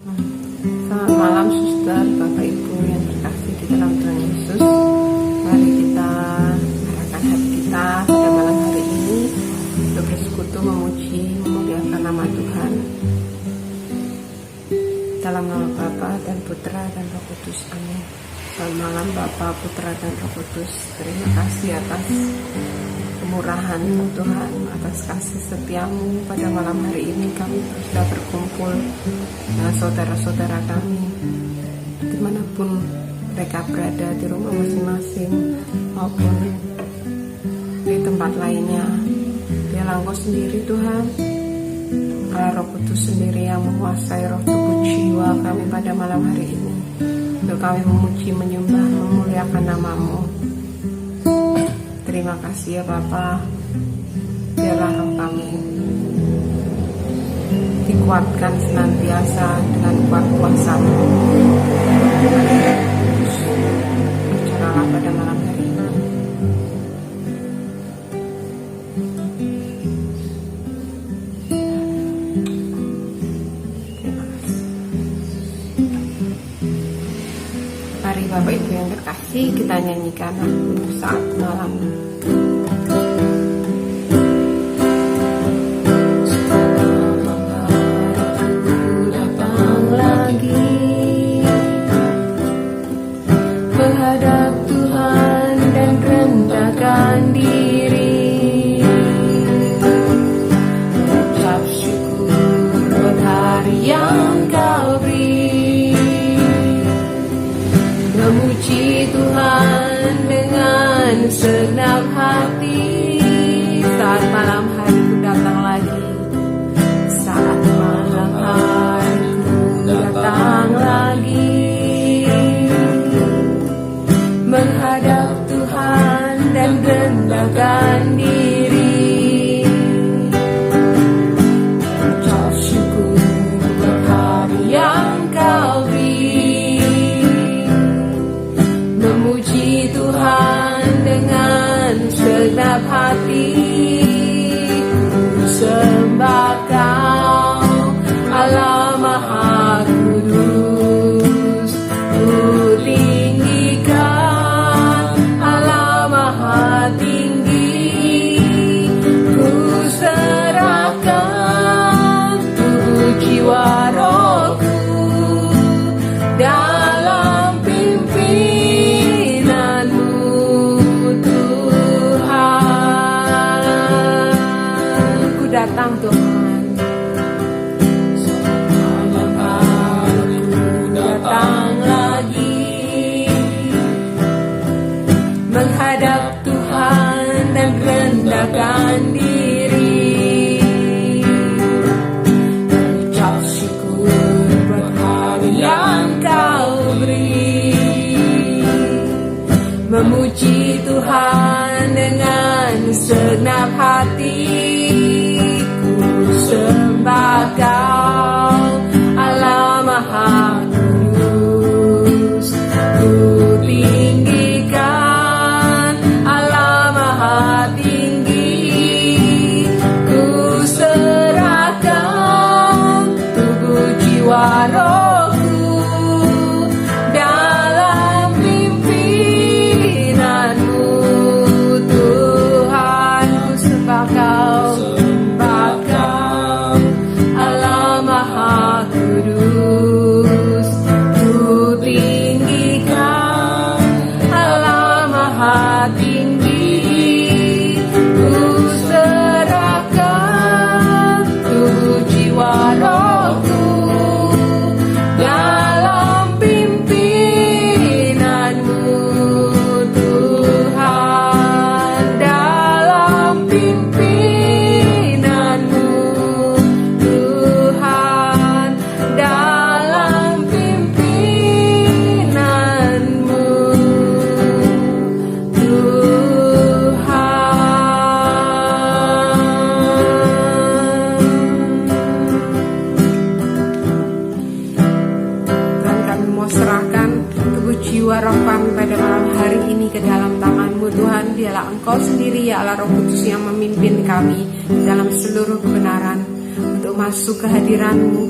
Selamat malam suster, Bapak Ibu yang terkasih di dalam Tuhan Yesus. Mari kita arahkan hati kita pada malam hari ini untuk bersekutu, memuji, memuliakan nama Tuhan. Dalam nama Bapa dan Putra dan Roh Kudus, amin. Selamat malam Bapa, Putra dan Roh Kudus. Terima kasih atas kemurahan Tuhan, atas kasih setiamu. Pada malam hari ini kami sudah berkumpul dengan saudara-saudara kami dimanapun mereka berada, di rumah masing-masing maupun di tempat lainnya. Biarlah Engkau sendiri Tuhan, Allah Roh Kudus sendiri yang menguasai roh tubuh jiwa kami pada malam hari ini, untuk kami memuji, menyembah, memuliakan nama-Mu. Terima kasih ya Bapa. Biarlah roh kami dikuatkan senantiasa dengan kuat kuasa-Mu. Bicaralah pada malam hari ini. Terima kasih. Mari Bapak Ibu yang terkasih, kita nyanyikan lagu Saat Malam. Menghadap Tuhan dan rendahkan diri, ucap syukur buat hari yang Kau beri, memuji Tuhan dengan segenap hati. Saat malam hariku datang lagi, saat malam hariku datang lagi, menghadap Tuhan dan rendahkan diri, ucap syukur buat hari yang Kau beri, memuji Tuhan dengan segenap hati. Ku sembah Kau, Allah Maha Kudus, ku tinggikan Allah Maha Tinggi, ku serahkan tubuh jiwa rohku dalam pimpinanmu Tuhan. Ku datang Tuhan, malam hariku datang lagi, menghadap Tuhan dan rendahkan diri, ucap syukur buat hari yang Kau beri, memuji Tuhan dengan segenap hati. Ku sembah Kau, Allah Maha Kudus, ku tinggikan Allah Maha Tinggi, ku serahkan tubuh jiwa rohku dalam pimpinanmu Tuhan. Ku sembah Kau, Allah Maha Kudus, ku tinggikan Allah Maha Tinggi, ku serahkan tubuh jiwa rohku dalam pimpinanmu Tuhan, dalam pimpinanmu Tuhan, dalam pimpinanmu Tuhan. Dan kami mau serahkan tubuh jiwa roh kami pada malam hari ini ke dalam tangan-Mu Tuhan. Biarlah Engkau sendiri ya Allah Roh Kudus yang memimpin kami dalam seluruh kebenaran. untuk masuk ke hadiran-Mu,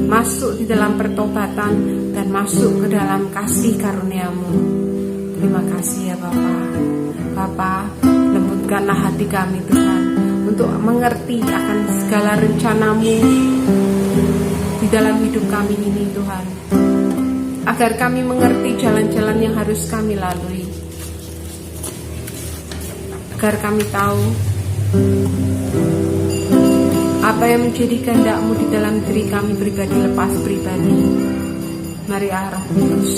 masuk di dalam pertobatan, dan masuk ke dalam kasih karunia-Mu. Terima kasih ya Bapa. Bapa, lembutkanlah hati kami Tuhan, untuk mengerti akan segala rencana-Mu di dalam hidup kami ini Tuhan, agar kami mengerti jalan-jalan yang harus kami lalui, agar kami tahu apa yang menjadi kehendak-Mu di dalam diri kami pribadi lepas pribadi. Mari Roh Kudus,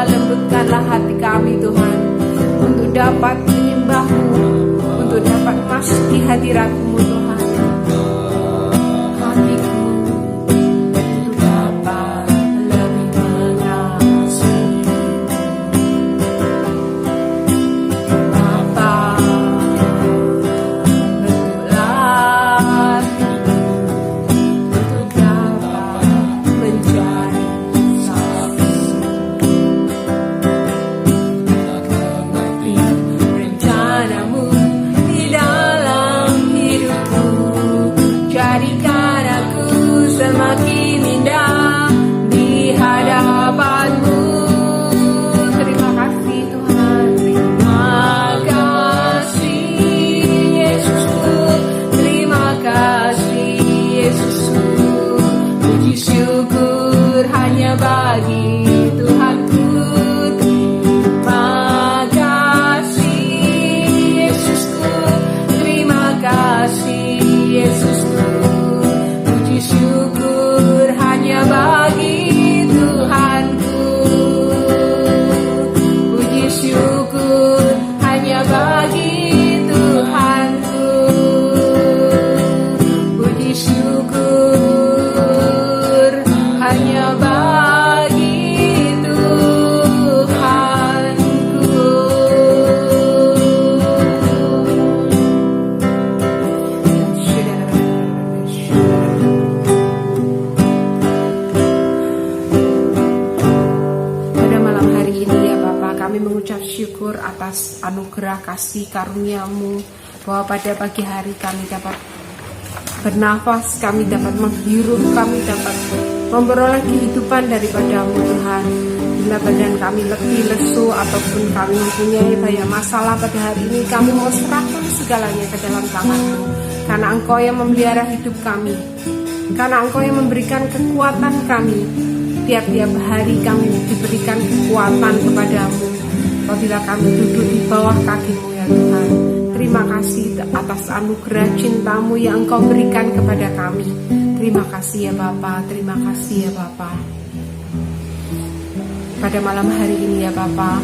lembutkanlah hati kami Tuhan, untuk dapat menyembah-Mu, untuk dapat masuk di hadirat-Mu Tuhan. Hatiku untuk dapat lebih mengasihi-Mu. Bapa, bentuklah hatiku untuk dapat mencari rencana-Mu di dalam hidupku. Jadikan aku semakin indah di hadapan-Mu. Terima kasih Tuhan, terima kasih Yesusku, terima kasih Yesusku. Puji syukur hanya bagi Tuhanku. Terima kasih Yesusku, terima kasih Yesusku. Puji syukur hanya bagi Tuhanku. Puji syukur hanya bagi Tuhanku. Puji syukur hanya bagi Tuhanku. Pada malam hari ini ya Bapa, kami mengucap syukur atas anugerah kasih karunia-Mu, bahwa pada pagi hari kami dapat bernafas, kami dapat menghirup, kami dapat memperoleh kehidupan daripada-Mu Tuhan. Bila badan kami letih, lesu, ataupun kami mempunyai banyak masalah pada hari ini, kami mau serahkan segalanya ke dalam tangan-Mu, karena Engkau yang memelihara hidup kami, karena Engkau yang memberikan kekuatan kami. Tiap-tiap hari kami diberikan kekuatan kepada-Mu apabila kami duduk di bawah kaki-Mu ya Tuhan. Terima kasih atas anugerah cinta-Mu yang Engkau berikan kepada kami. Terima kasih ya Bapa, terima kasih ya Bapa. Pada malam hari ini ya Bapa,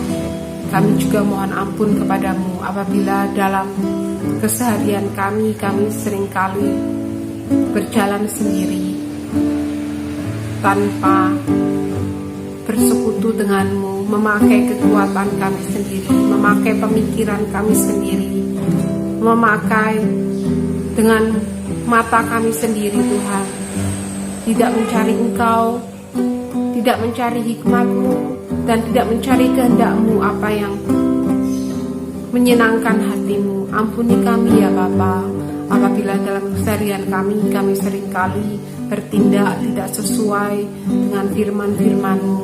kami juga mohon ampun kepada-Mu apabila dalam keseharian kami seringkali berjalan sendiri tanpa bersekutu dengan-Mu, memakai kekuatan kami sendiri, memakai pemikiran kami sendiri, memakai dengan mata kami sendiri Tuhan, tidak mencari Engkau, tidak mencari hikmat-Mu, dan tidak mencari kehendak-Mu apa yang menyenangkan hatimu. Ampuni kami ya Bapa, apabila dalam keseharian kami seringkali bertindak tidak sesuai dengan firman-firman-Mu.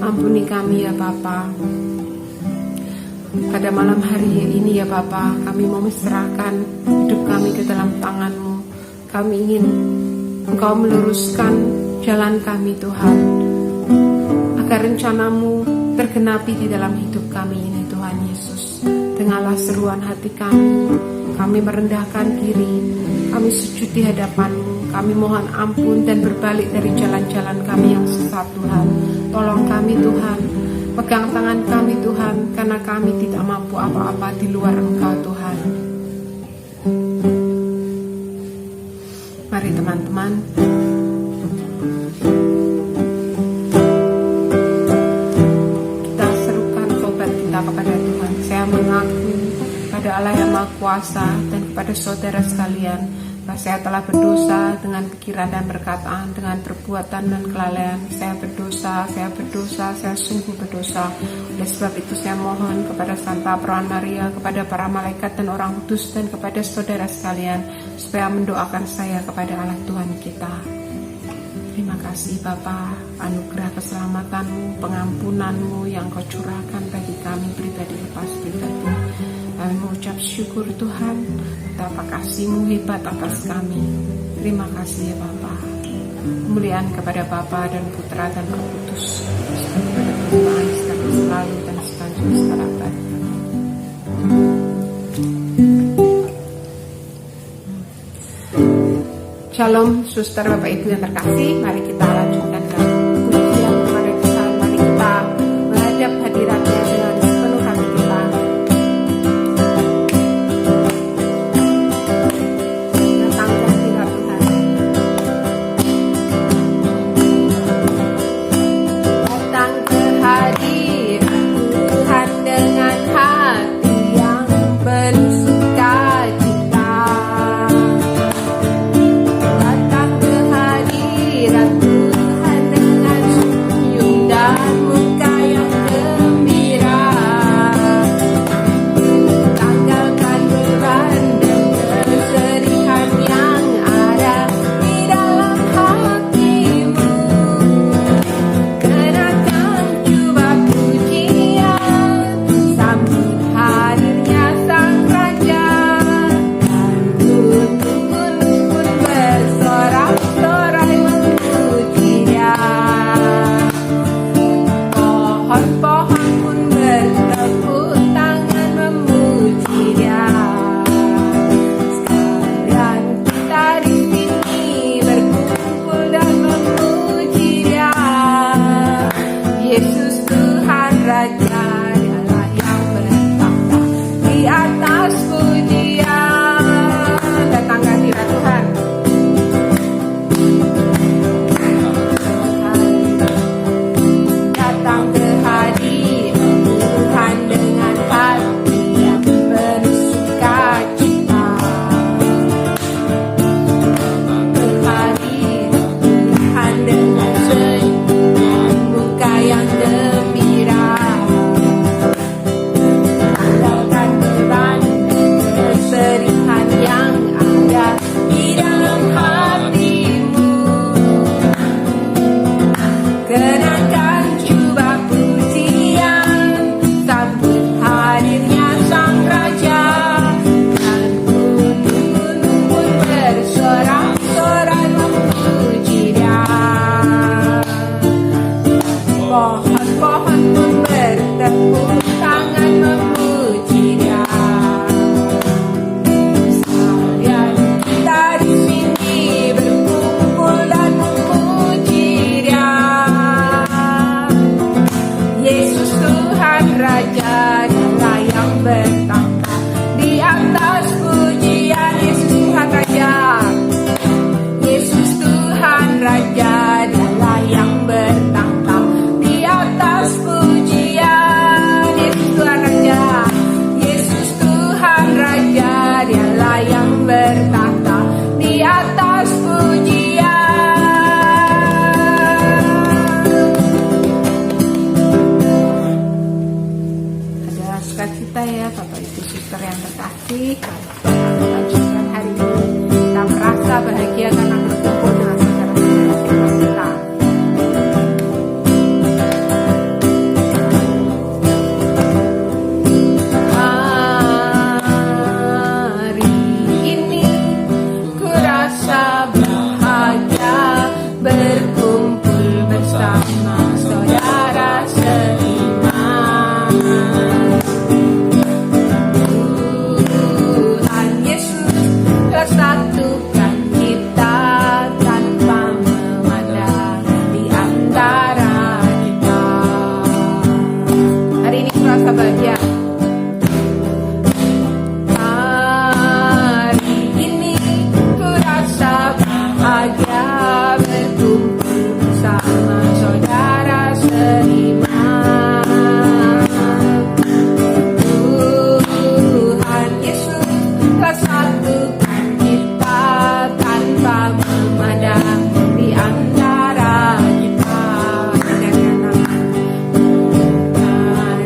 Ampuni kami ya Bapa. Pada malam hari ini ya Bapa, kami mau menyerahkan hidup kami ke dalam tangan-Mu. Kami ingin Engkau meluruskan jalan kami Tuhan, agar rencana-Mu tergenapi di dalam hidup kami ini Tuhan Yesus. Dengarlah seruan hati kami merendahkan diri, kami sujud di hadapan-Mu, kami mohon ampun dan berbalik dari jalan-jalan kami yang sesat Tuhan. Tolong kami Tuhan, pegang tangan kami Tuhan, karena kami tidak mampu apa-apa di luar Engkau Tuhan. Mari teman-teman, kita serukan tobat kita kepada Tuhan. Saya mengaku pada Allah yang Maha Kuasa dan kepada saudara sekalian bahwa saya telah berdosa dengan pikiran dan perkataan, dengan perbuatan dan kelalaian. Saya berdosa, saya sungguh berdosa. Oleh sebab itu saya mohon kepada Santa Perawan Maria, kepada para malaikat dan orang kudus, dan kepada saudara sekalian, supaya mendoakan saya kepada Allah Tuhan kita. Terima kasih Bapa, anugerah keselamatan-Mu, pengampunan-Mu yang Kau curahkan bagi kami pribadi lepas pribadi. Kami mengucap syukur Tuhan, betapa kasih-Mu hebat atas kami. Terima kasih ya Bapa. Kemuliaan kepada Bapa dan Putra dan Roh Kudus, kepada Tuhan sekarang selalu dan sepanjang segala abad. Shalom, suster, Bapak Ibu yang terkasih. Mari kita lanjutkan dalam pujian kepada Tuhan. Mari kita menghadap hadirat-Nya dengan sepenuh hati kita. Datang ke hadirat Tuhan. Datang ke hadirat Tuhan dengan hati yang penuh sukacita. Datang ke hadirat Tuhan. kami lanjutkan hari ini. Kita merasa bahagia karena berkumpul dengan saudara-saudara kita. Hari ini ku rasa bahagia berkumpul bersama saudara seiman. Tuhan Yesus telah satukan kita tanpa memandang di antara kita. Hari ini ku rasa bahagia. Hari ini ku rasa bahagia berkumpul bersama saudara seiman. Tuhan Yesus telah satukan kita tanpa memandang di antara kita.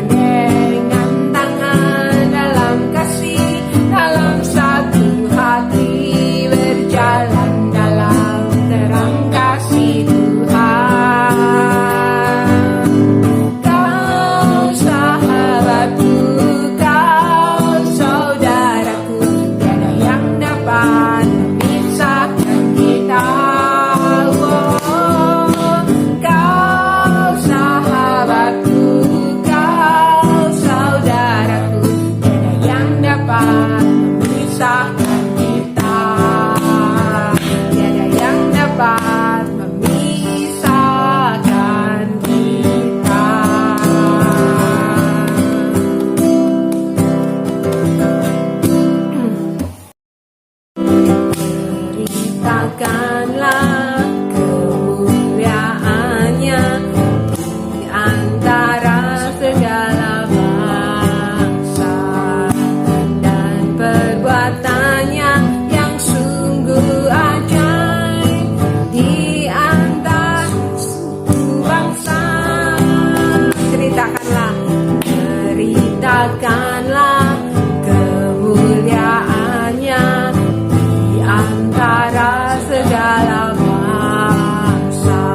Dengan tangan dalam kasih, dalam satu hati berjalan dalam terang kasih Tuhan. Kau sahabatku, kau saudaraku, tiada yang dapat memisahkan kita. Oh, kau sahabatku, kau saudaraku, tiada yang dapat memisahkan kita. Tiada yang dapat memisahkan kita. Ceritakanlah kemuliaannya di antara segala bangsa, dan perbuatannya yang sungguh ajaib di antara suku bangsa. Ceritakanlah kemuliaannya di antara segala bangsa,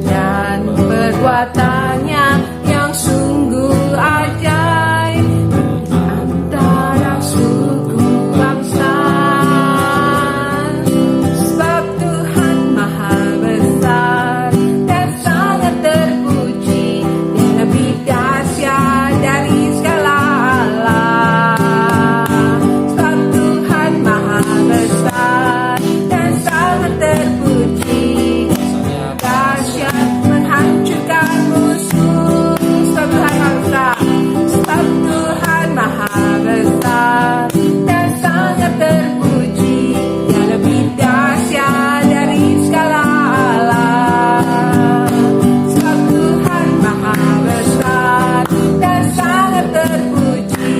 dan perbuatannya yang sungguh ajaib di antara suku bangsa. Sebab Tuhan maha besar dan sangat terpuji, Dia lebih dahsyat dari segala Allah. Sebab Tuhan maha besar dan sangat terpuji, dahsyat menghancurkan musuh. Sebab Tuhan maha besar, sebab Tuhan maha besar dan sangat terpuji, Dia lebih dahsyat dari segala Allah. Sebab Tuhan maha besar dan sangat terpuji,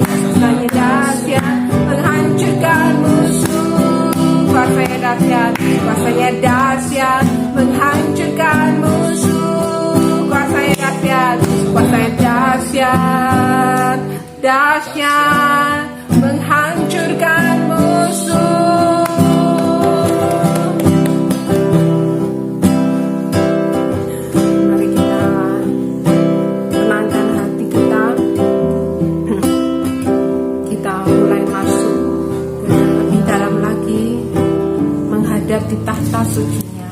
kuasanya dahsyat menghancurkan musuh. Kuasanya dahsyat, kuasanya dahsyat menghancurkan musuh. Kuasanya dahsyat, kuasanya dahsyat, dahsyat menghancurkan musuh. Mari kita tenangkan hati kita. Kita mulai masuk ke lebih dalam lagi menghadap di tahta suci-Nya.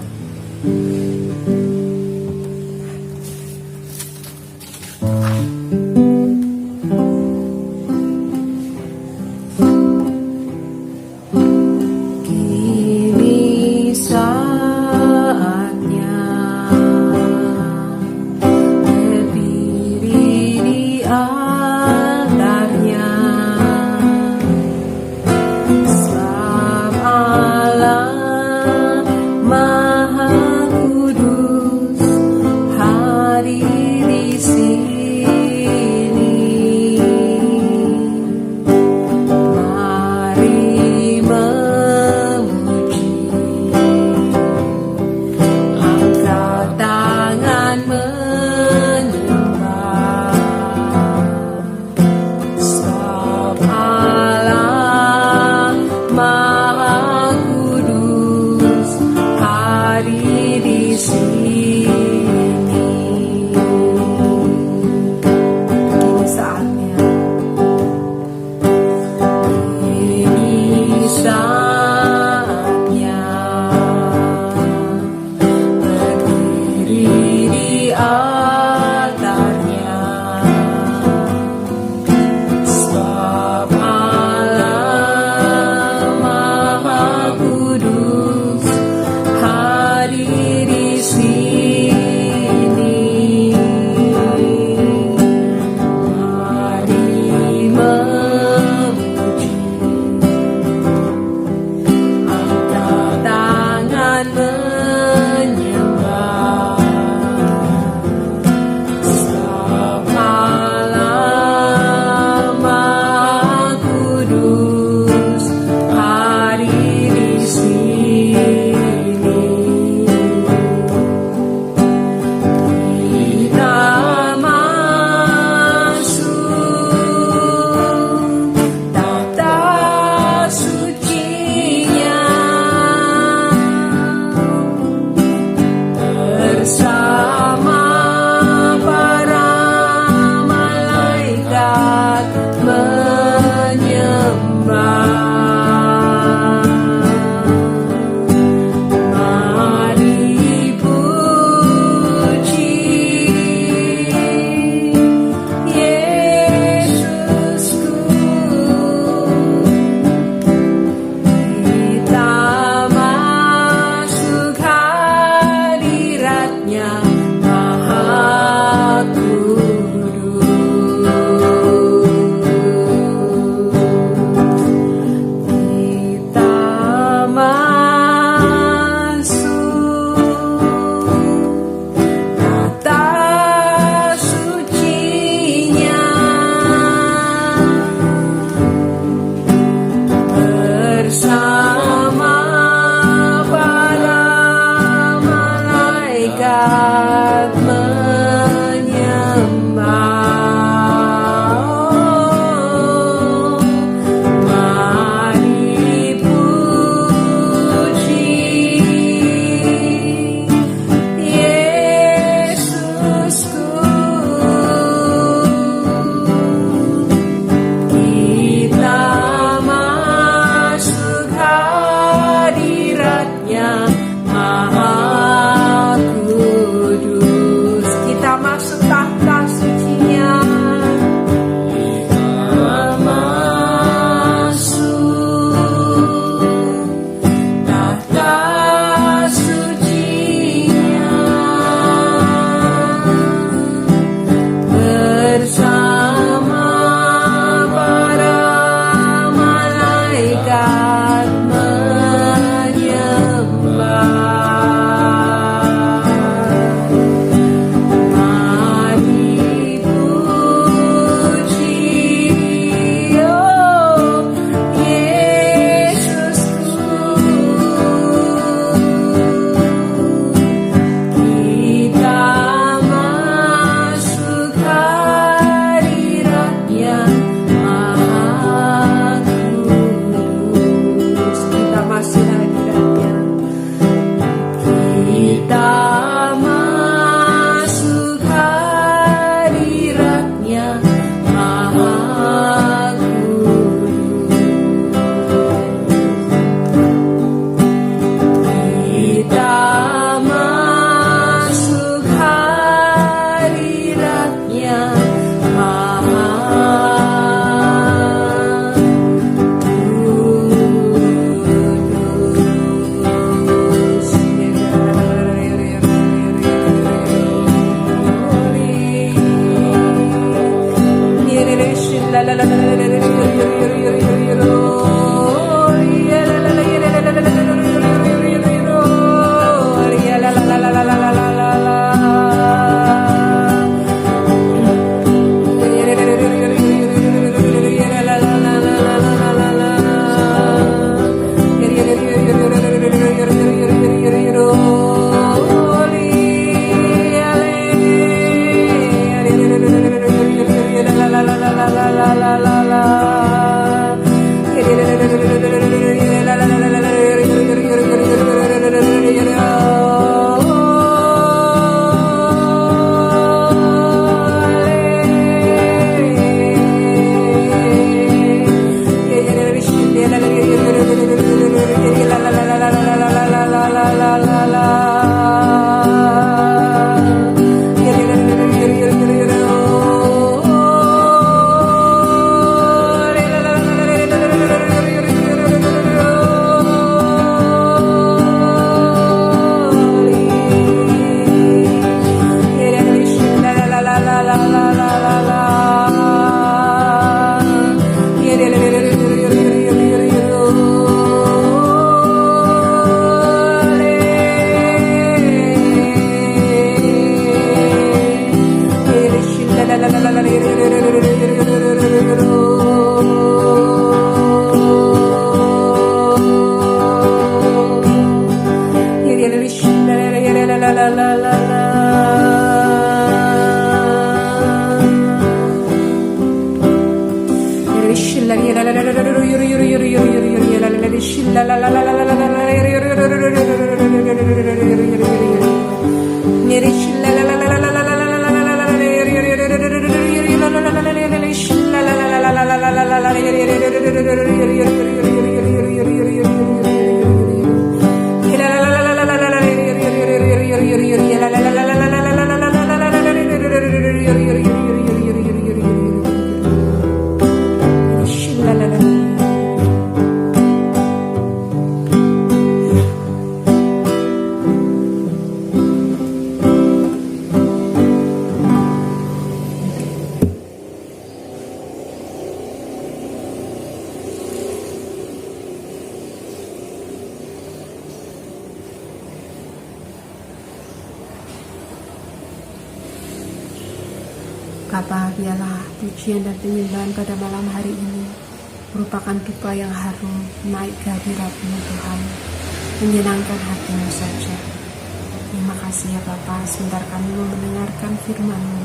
Kini saatnya berdiri di altarnya. Sebab Allah Maha Bapa, biarlah pujian dan penyembahan pada malam hari ini merupakan dupa yang harum naik ke hadirat-Mu Tuhan, menyenangkan hati-Mu saja. Terima kasih ya Bapa, sebentar kami mau mendengarkan firman-Mu.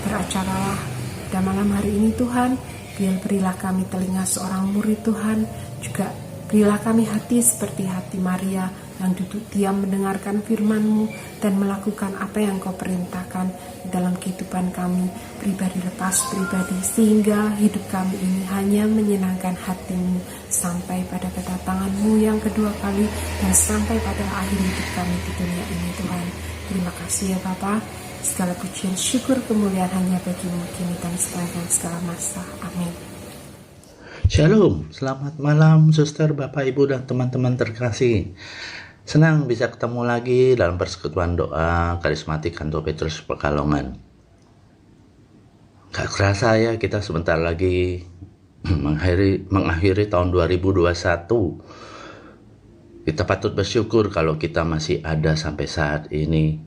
Beracaralah pada malam hari ini Tuhan, berilah kami telinga seorang murid Tuhan, juga berilah kami hati seperti hati Maria yang duduk diam mendengarkan firman-Mu dan melakukan apa yang Kau perintahkan dalam kehidupan kami pribadi lepas pribadi, sehingga hidup kami ini hanya menyenangkan hati-Mu sampai pada kedatangan-Mu yang kedua kali dan sampai pada akhir hidup kami di dunia ini Tuhan. Terima kasih ya Bapa. Segala pujian, syukur, kemuliaan hanya bagi-Mu kini dan sepanjang segala masa. Amin. Shalom, selamat malam suster, bapak, ibu, dan teman-teman terkasih. Senang bisa ketemu lagi dalam persekutuan doa karismatik Kantor Petrus Pekalongan. Gak kerasa ya, kita sebentar lagi mengakhiri tahun 2021. Kita patut bersyukur kalau kita masih ada sampai saat ini,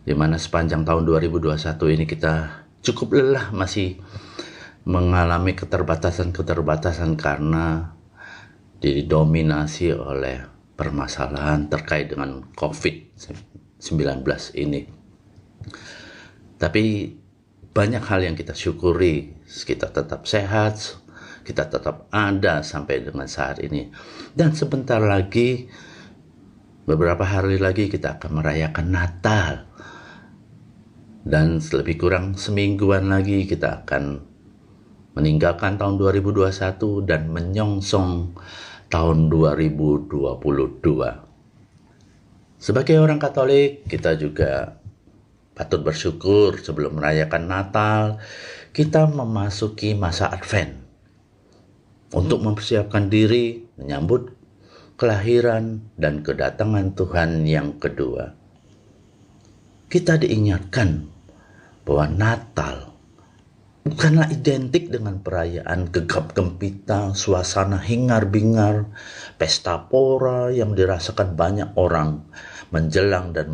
di mana sepanjang tahun 2021 ini kita cukup lelah masih mengalami keterbatasan karena didominasi oleh permasalahan terkait dengan COVID-19 ini. Tapi banyak hal yang kita syukuri, kita tetap sehat, kita tetap ada sampai dengan saat ini. Dan sebentar lagi, beberapa hari lagi kita akan merayakan Natal. Dan lebih kurang semingguan lagi kita akan meninggalkan tahun 2021 dan menyongsong tahun 2022. Sebagai orang Katolik, kita juga patut bersyukur sebelum merayakan Natal, kita memasuki masa Advent untuk mempersiapkan diri menyambut kelahiran dan kedatangan Tuhan yang kedua. Kita diingatkan bahwa Natal bukanlah identik dengan perayaan gegap gempita, suasana hingar-bingar, pesta pora yang dirasakan banyak orang menjelang dan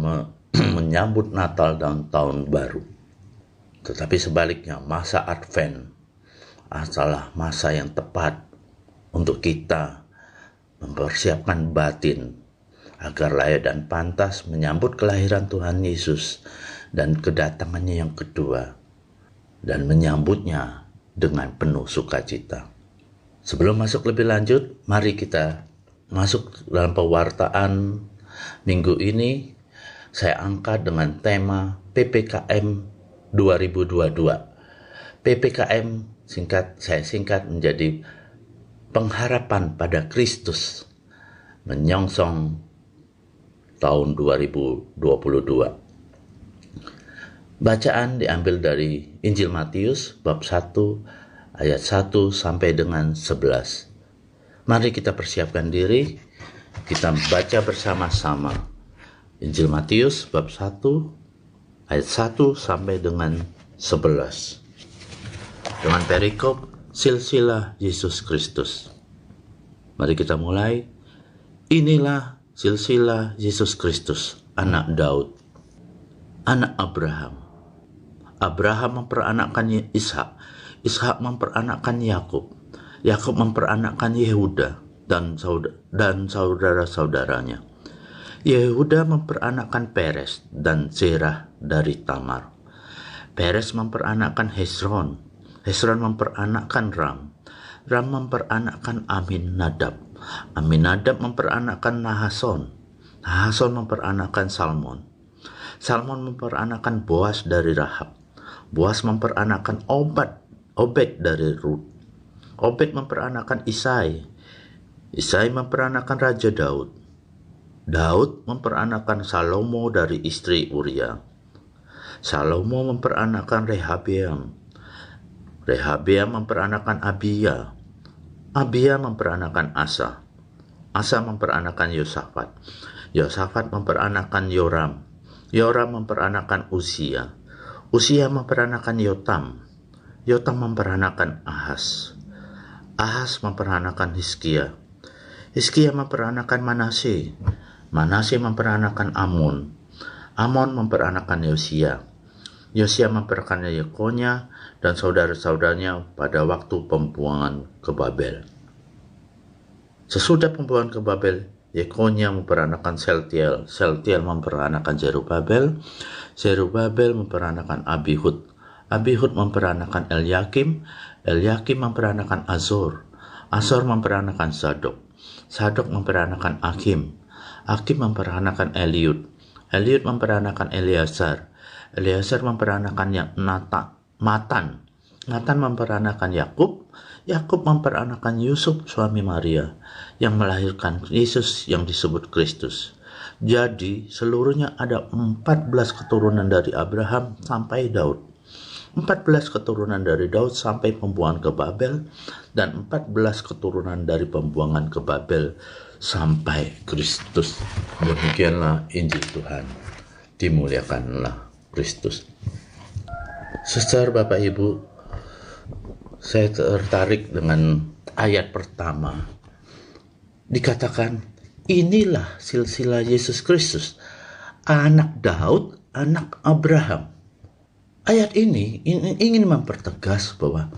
menyambut Natal dan Tahun Baru. Tetapi sebaliknya, masa Advent adalah masa yang tepat untuk kita mempersiapkan batin agar layak dan pantas menyambut kelahiran Tuhan Yesus dan kedatangannya yang kedua, dan menyambutnya dengan penuh sukacita. Sebelum masuk lebih lanjut, mari kita masuk dalam pewartaan minggu ini. Saya angkat dengan tema PPKM 2022. PPKM saya singkat menjadi pengharapan pada Kristus menyongsong tahun 2022. Bacaan diambil dari Injil Matius bab 1 ayat 1 sampai dengan 11. Mari kita persiapkan diri, kita baca bersama-sama Injil Matius bab 1 ayat 1 sampai dengan 11. Dengan perikop silsilah Yesus Kristus. Mari kita mulai. Inilah silsilah Yesus Kristus, anak Daud, anak Abraham. Abraham memperanakkan Ishak, Ishak memperanakkan Yakub, Yakub memperanakkan Yehuda dan saudara-saudaranya. Yehuda memperanakkan Peres dan Zerah dari Tamar. Peres memperanakkan Hezron, Hezron memperanakkan Ram, Ram memperanakkan Aminadab, Aminadab memperanakkan Nahason, Nahason memperanakkan Salmon, Salmon memperanakkan Boas dari Rahab, Boas memperanakkan Obed dari Rut, Obed memperanakkan Isai, Isai memperanakkan Raja Daud, Daud memperanakkan Salomo dari istri Uria, Salomo memperanakkan Rehabeam, Rehabeam memperanakkan Abia, Abia memperanakkan Asa, Asa memperanakkan Yosafat, Yosafat memperanakkan Yoram, Yoram memperanakkan Uzia, Uzia memperanakkan Yotam, Yotam memperanakkan Ahas, Ahas memperanakkan Hizkia, Hizkia memperanakkan Manasye, Manasye memperanakkan Amon, Amon memperanakkan Yosia, Yosia memperanakan Yekonia dan saudara-saudaranya pada waktu pembuangan ke Babel. Sesudah pembuangan ke Babel, Yekonia memperanakan Seltiel, Seltiel memperanakan Zerubabel, Zerubabel memperanakan Abihud, Abihud memperanakan Elyakim, Elyakim memperanakan Azor, Azor memperanakan Zadok, Zadok memperanakan Akim, Akim memperanakan Eliud, Eliud memperanakan Eleazar, Eleazar memperanakan Matan, Matan memperanakan Yakub, Yakub memperanakan Yusuf suami Maria yang melahirkan Yesus yang disebut Kristus. Jadi seluruhnya ada 14 keturunan dari Abraham sampai Daud. 14 keturunan dari Daud sampai pembuangan ke Babel, dan 14 keturunan dari pembuangan ke Babel sampai Kristus. Demikianlah Injil Tuhan. Dimuliakanlah Kristus. Saudara Bapak Ibu, saya tertarik dengan ayat pertama. Dikatakan, inilah silsilah Yesus Kristus, anak Daud, anak Abraham. Ayat ini ingin mempertegas bahwa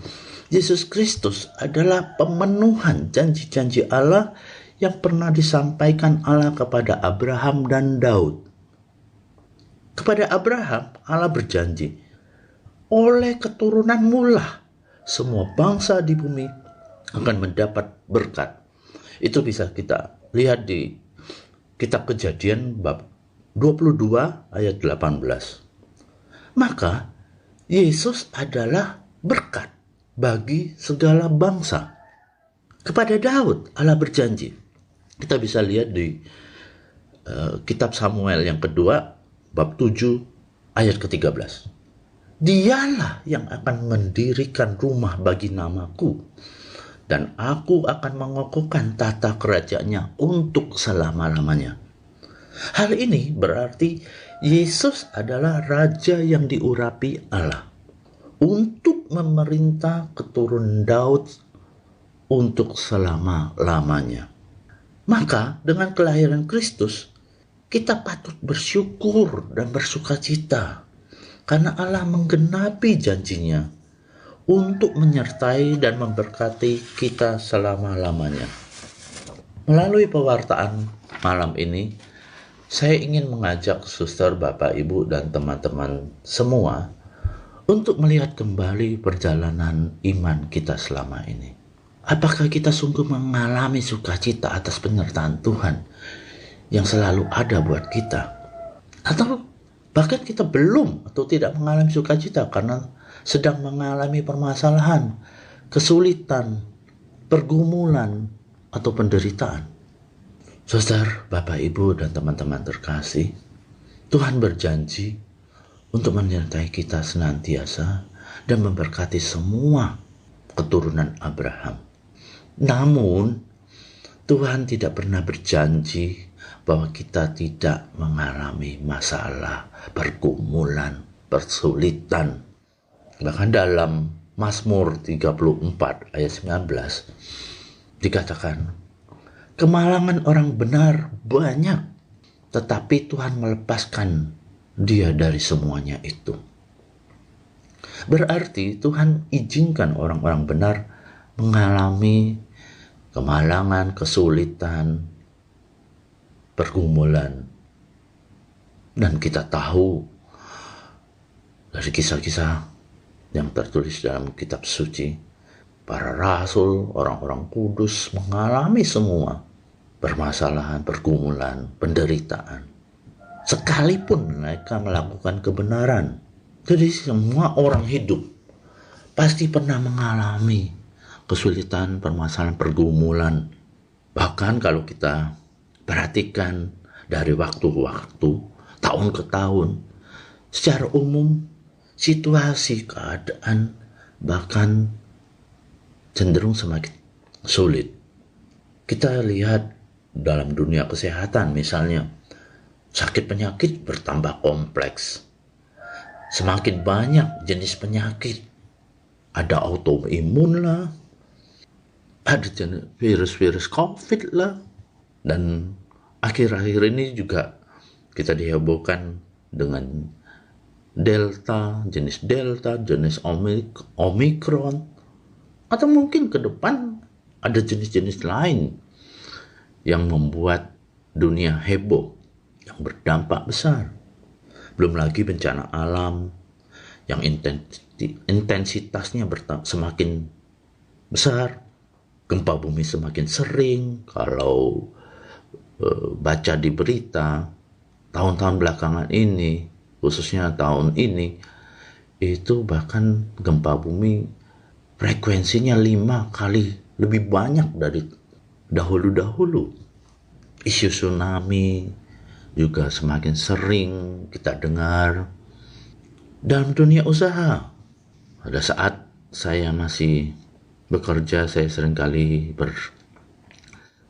Yesus Kristus adalah pemenuhan janji-janji Allah yang pernah disampaikan Allah kepada Abraham dan Daud. Kepada Abraham, Allah berjanji, oleh keturunanmu lah semua bangsa di bumi akan mendapat berkat. Itu bisa kita lihat di kitab Kejadian bab 22 ayat 18. Maka Yesus adalah berkat bagi segala bangsa. Kepada Daud Allah berjanji. Kita bisa lihat di kitab Samuel yang kedua bab 7 ayat ke-13. Dialah yang akan mendirikan rumah bagi namaku, dan aku akan mengokohkan tata kerajaannya untuk selama-lamanya. Hal ini berarti Yesus adalah Raja yang diurapi Allah untuk memerintah keturunan Daud untuk selama-lamanya. Maka dengan kelahiran Kristus, kita patut bersyukur dan bersukacita karena Allah menggenapi janjinya untuk menyertai dan memberkati kita selama-lamanya. Melalui pewartaan malam ini, saya ingin mengajak suster, bapak, ibu, dan teman-teman semua untuk melihat kembali perjalanan iman kita selama ini. Apakah kita sungguh mengalami sukacita atas penyertaan Tuhan yang selalu ada buat kita? Atau bahkan kita belum atau tidak mengalami sukacita karena sedang mengalami permasalahan, kesulitan, pergumulan, atau penderitaan. Saudara, Bapak, Ibu, dan teman-teman terkasih, Tuhan berjanji untuk menyertai kita senantiasa dan memberkati semua keturunan Abraham. Namun, Tuhan tidak pernah berjanji bahwa kita tidak mengalami masalah, pergumulan, persulitan. Bahkan dalam Mazmur 34 ayat 19 dikatakan, kemalangan orang benar banyak, tetapi Tuhan melepaskan dia dari semuanya itu. Berarti Tuhan izinkan orang-orang benar mengalami kemalangan, kesulitan, pergumulan. Dan kita tahu dari kisah-kisah yang tertulis dalam kitab suci, para rasul, orang-orang kudus mengalami semua permasalahan, pergumulan, penderitaan. Sekalipun mereka melakukan kebenaran. Jadi semua orang hidup pasti pernah mengalami kesulitan, permasalahan, pergumulan. Bahkan kalau kita perhatikan dari waktu ke waktu, tahun ke tahun, secara umum situasi, keadaan bahkan cenderung semakin sulit. Kita lihat dalam dunia kesehatan misalnya, sakit penyakit bertambah kompleks. Semakin banyak jenis penyakit. Ada autoimun lah, ada virus-virus COVID lah. Dan akhir-akhir ini juga kita dihebohkan dengan Delta, jenis Omikron, atau mungkin ke depan ada jenis-jenis lain yang membuat dunia heboh, yang berdampak besar. Belum lagi bencana alam yang intensitasnya semakin besar, gempa bumi semakin sering. Kalau baca di berita, tahun-tahun belakangan ini, khususnya tahun ini, itu bahkan gempa bumi frekuensinya 5 kali lebih banyak dari dahulu-dahulu. Isu tsunami juga semakin sering kita dengar. Dalam dunia usaha, pada saat saya masih bekerja, saya seringkali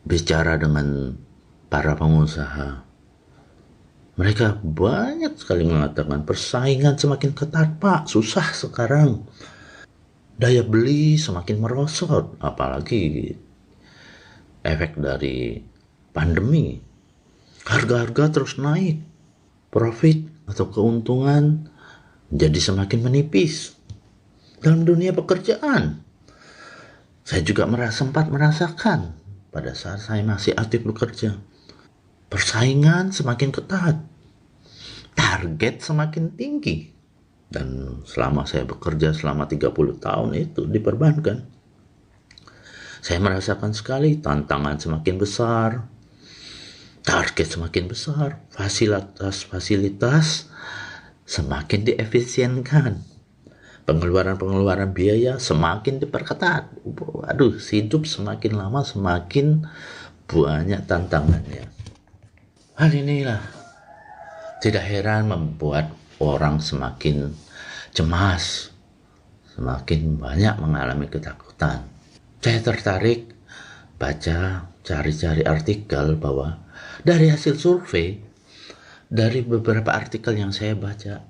berbicara dengan para pengusaha. Mereka banyak sekali mengatakan persaingan semakin ketat, Pak, susah sekarang. Daya beli semakin merosot, apalagi efek dari pandemi. Harga-harga terus naik, profit atau keuntungan jadi semakin menipis. Dalam dunia pekerjaan, saya juga sempat merasakan pada saat saya masih aktif bekerja. Persaingan semakin ketat, target semakin tinggi. Dan selama saya bekerja selama 30 tahun itu di perbankan, saya merasakan sekali tantangan semakin besar, target semakin besar, fasilitas semakin diefisienkan, pengeluaran biaya semakin diperketat. Waduh, hidup semakin lama semakin banyak tantangannya. Hal inilah tidak heran membuat orang semakin cemas, semakin banyak mengalami ketakutan. Saya tertarik cari-cari artikel bahwa dari hasil survei, dari beberapa artikel yang saya baca,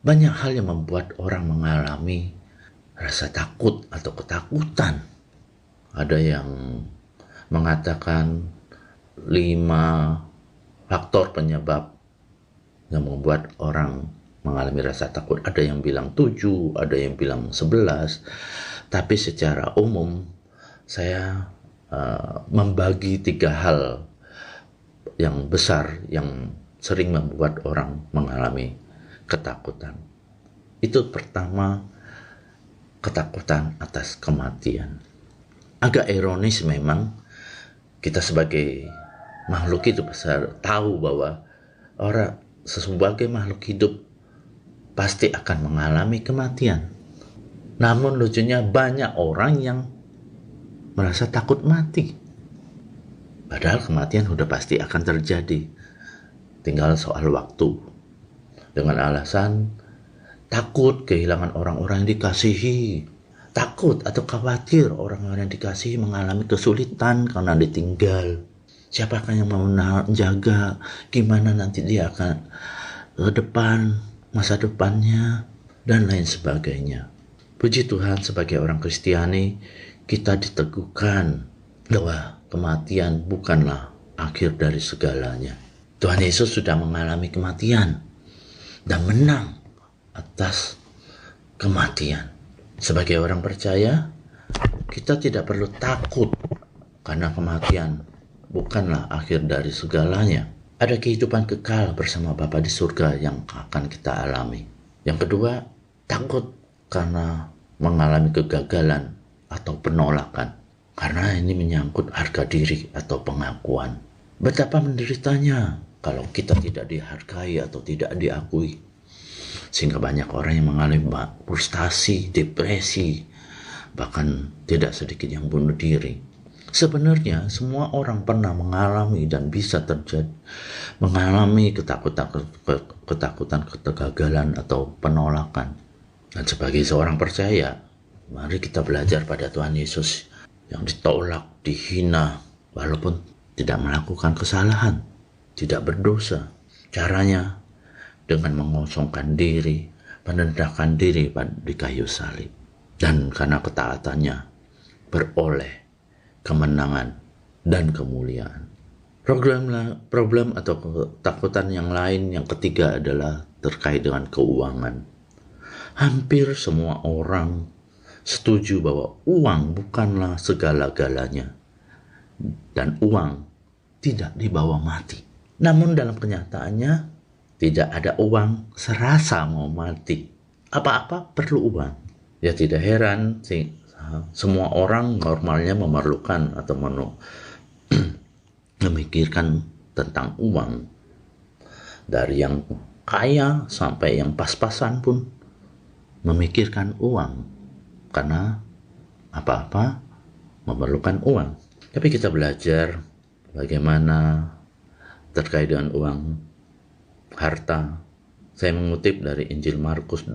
banyak hal yang membuat orang mengalami rasa takut atau ketakutan. Ada yang mengatakan 5 faktor penyebab yang membuat orang mengalami rasa takut. Ada yang bilang 7, ada yang bilang 11. Tapi secara umum saya membagi 3 hal yang besar yang sering membuat orang mengalami ketakutan. Itu pertama, ketakutan atas kematian. Agak ironis memang, kita sebagai makhluk hidup besar tahu bahwa orang sebagai makhluk hidup pasti akan mengalami kematian. Namun lucunya banyak orang yang merasa takut mati. Padahal kematian sudah pasti akan terjadi. Tinggal soal waktu. Dengan alasan takut kehilangan orang-orang yang dikasihi. Takut atau khawatir orang-orang yang dikasihi mengalami kesulitan karena ditinggal. Siapakah yang mau menjaga? Gimana nanti dia akan ke depan, masa depannya, dan lain sebagainya. Puji Tuhan, sebagai orang Kristiani, kita diteguhkan bahwa kematian bukanlah akhir dari segalanya. Tuhan Yesus sudah mengalami kematian dan menang atas kematian. Sebagai orang percaya, kita tidak perlu takut karena kematian bukanlah akhir dari segalanya. Ada kehidupan kekal bersama Bapa di surga yang akan kita alami. Yang kedua, takut karena mengalami kegagalan atau penolakan. Karena ini menyangkut harga diri atau pengakuan. Betapa menderitanya kalau kita tidak dihargai atau tidak diakui. Sehingga banyak orang yang mengalami frustasi, depresi, bahkan tidak sedikit yang bunuh diri. Sebenarnya semua orang pernah mengalami dan bisa mengalami ketakutan, kegagalan atau penolakan. Dan sebagai seorang percaya, mari kita belajar pada Tuhan Yesus yang ditolak, dihina, walaupun tidak melakukan kesalahan, tidak berdosa. Caranya dengan mengosongkan diri, menendahkan diri di kayu salib. Dan karena ketaatannya beroleh kemenangan dan kemuliaan. Problem atau ketakutan yang lain yang ketiga adalah terkait dengan keuangan. Hampir semua orang setuju bahwa uang bukanlah segala-galanya dan uang tidak dibawa mati. Namun dalam kenyataannya tidak ada uang serasa mau mati. Apa-apa perlu uang. Ya tidak heran sih, semua orang normalnya memerlukan atau memikirkan tentang uang. Dari yang kaya sampai yang pas-pasan pun memikirkan uang. Karena apa-apa memerlukan uang. Tapi kita belajar bagaimana terkait dengan uang, harta. Saya mengutip dari Injil Markus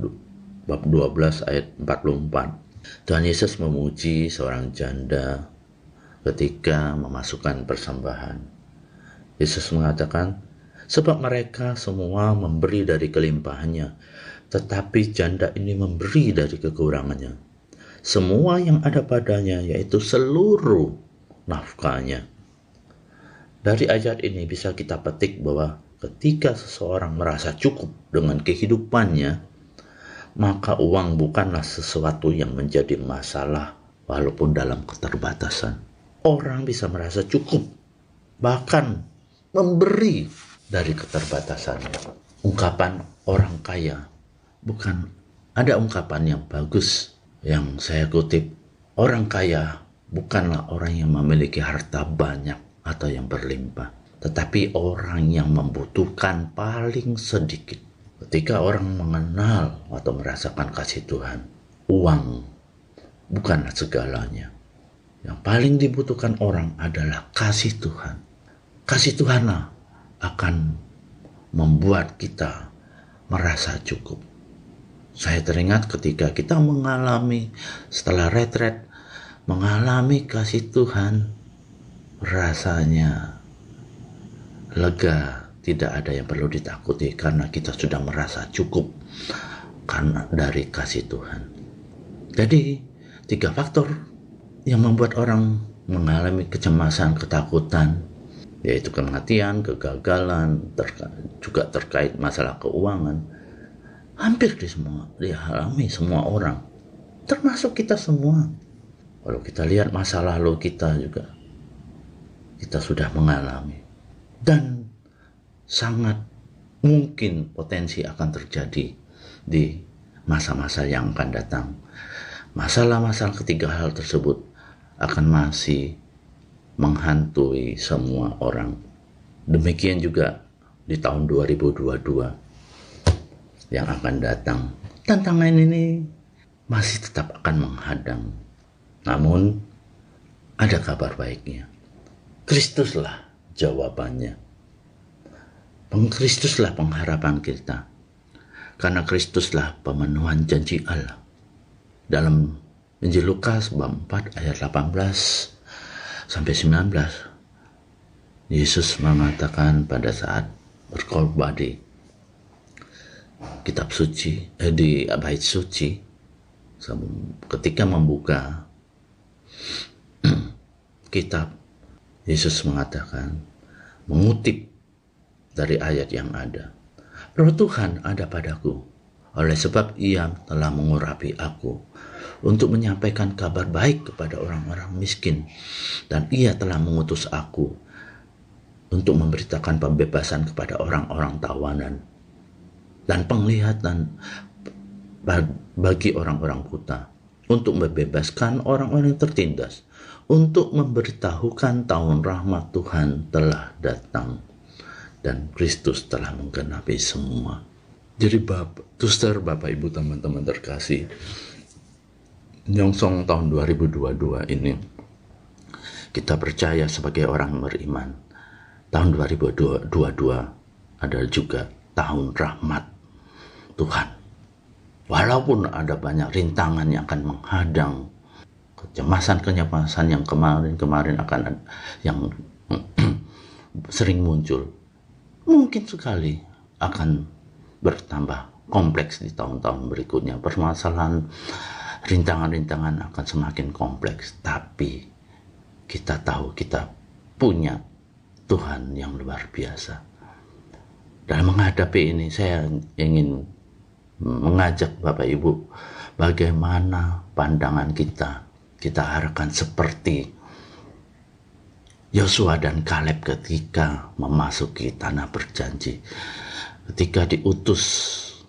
bab 12 ayat 44. Tuhan Yesus memuji seorang janda ketika memasukkan persembahan. Yesus mengatakan, sebab mereka semua memberi dari kelimpahannya, tetapi janda ini memberi dari kekurangannya. Semua yang ada padanya, yaitu seluruh nafkahnya. Dari ayat ini bisa kita petik bahwa ketika seseorang merasa cukup dengan kehidupannya, maka uang bukanlah sesuatu yang menjadi masalah walaupun dalam keterbatasan. Orang bisa merasa cukup, bahkan memberi dari keterbatasannya. Ungkapan orang kaya, bukan ada ungkapan yang bagus yang saya kutip. Orang kaya bukanlah orang yang memiliki harta banyak atau yang berlimpah, tetapi orang yang membutuhkan paling sedikit. Ketika orang mengenal atau merasakan kasih Tuhan, uang bukanlah segalanya. Yang paling dibutuhkan orang adalah kasih Tuhan. Kasih Tuhanlah akan membuat kita merasa cukup. Saya teringat ketika kita mengalami, setelah retret, mengalami kasih Tuhan, rasanya lega, tidak ada yang perlu ditakuti karena kita sudah merasa cukup karena dari kasih Tuhan. Jadi 3 faktor yang membuat orang mengalami kecemasan, ketakutan, yaitu kematian, kegagalan, juga terkait masalah keuangan. Hampir dialami semua orang, termasuk kita semua. Kalau kita lihat masa lalu kita juga, kita sudah mengalami. Dan sangat mungkin potensi akan terjadi di masa-masa yang akan datang. Masalah-masalah ketiga hal tersebut akan masih menghantui semua orang. Demikian juga di tahun 2022 yang akan datang. Tantangan ini masih tetap akan menghadang. Namun ada kabar baiknya. Kristuslah jawabannya. Kristuslah pengharapan kita. Karena Kristuslah pemenuhan janji Allah. Dalam Injil Lukas bab 4 ayat 18 sampai 19, Yesus mengatakan pada saat berkhotbah di kitab suci, di bait suci, ketika membuka kitab, Yesus mengatakan, mengutip dari ayat yang ada, Roh Tuhan ada padaku, oleh sebab Ia telah mengurapi aku untuk menyampaikan kabar baik kepada orang-orang miskin, dan Ia telah mengutus aku untuk memberitakan pembebasan kepada orang-orang tawanan dan penglihatan bagi orang-orang buta, untuk membebaskan orang-orang yang tertindas, untuk memberitahukan tahun rahmat Tuhan telah datang dan Kristus telah menggenapi semua. Jadi Bapak Ibu teman-teman terkasih, Nyongsong tahun 2022 ini kita percaya sebagai orang beriman, tahun 2022 adalah juga tahun rahmat Tuhan. Walaupun ada banyak rintangan yang akan menghadang, kecemasan yang kemarin akan yang sering muncul, mungkin sekali akan bertambah kompleks di tahun-tahun berikutnya. Permasalahan, rintangan-rintangan akan semakin kompleks, tapi kita tahu kita punya Tuhan yang luar biasa. Dalam menghadapi ini saya ingin mengajak Bapak Ibu, bagaimana pandangan kita harapkan seperti Yosua dan Kaleb ketika memasuki tanah berjanji, ketika diutus